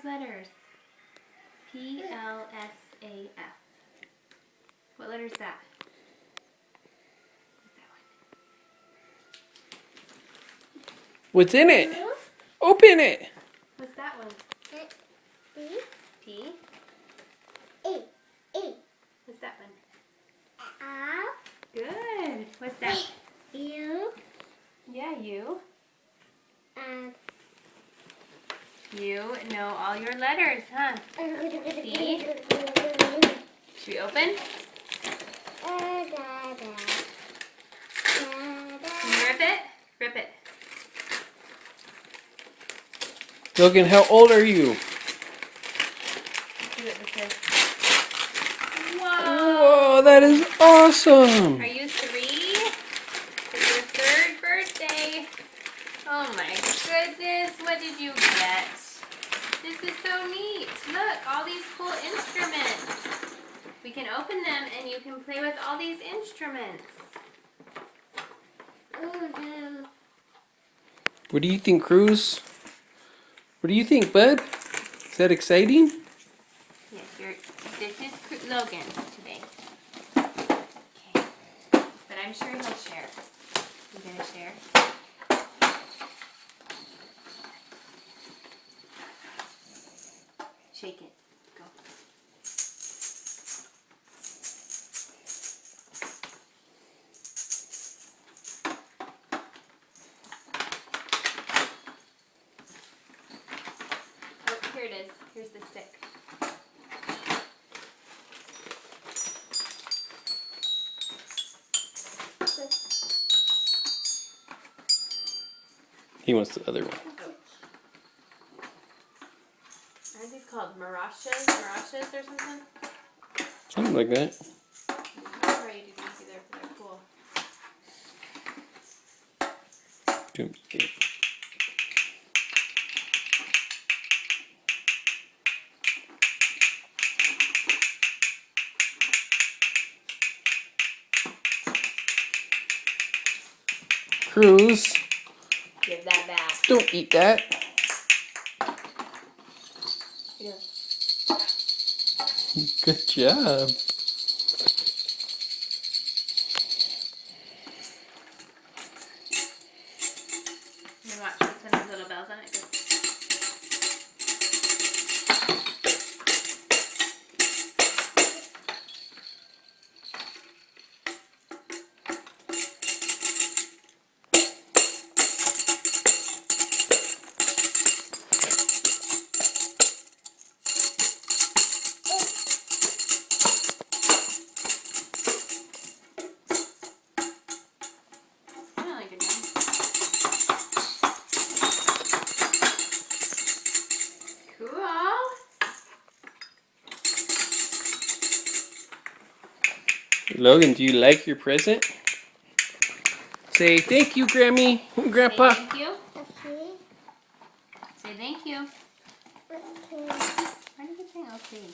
those letters? P-L-S-A-F. What letter is that? What's in it? Open it. What's that one? P? What's that one? Good. What's that? You. Yeah, you. You know all your letters, huh? See? Should we open? Can you rip it? Rip it. Logan, how old are you? Let's see what this is. Whoa! Whoa, that is awesome. Are you 3? It's your 3rd birthday. Oh my goodness, what did you get? This is so neat. Look, all these cool instruments. We can open them and you can play with all these instruments. What do you think, Cruz? What do you think, bud? Is that exciting? Yes, this is Logan today. Okay. But I'm sure he'll share. You gonna share? Shake it. Go. Oh, here it is. Here's the stick. He wants the other one. Aren't these called marachas? Marachas or something? Something like that. I'll try you to do these either, but they're cool. Cruz, Give that back. don't eat that. Yeah. Good job. And watch, this one has little bells on it. Go. Really good one. Cool. Logan, do you like your present? Say thank you, Grammy, Grandpa. Say thank you. Say thank you. Why did you say okay?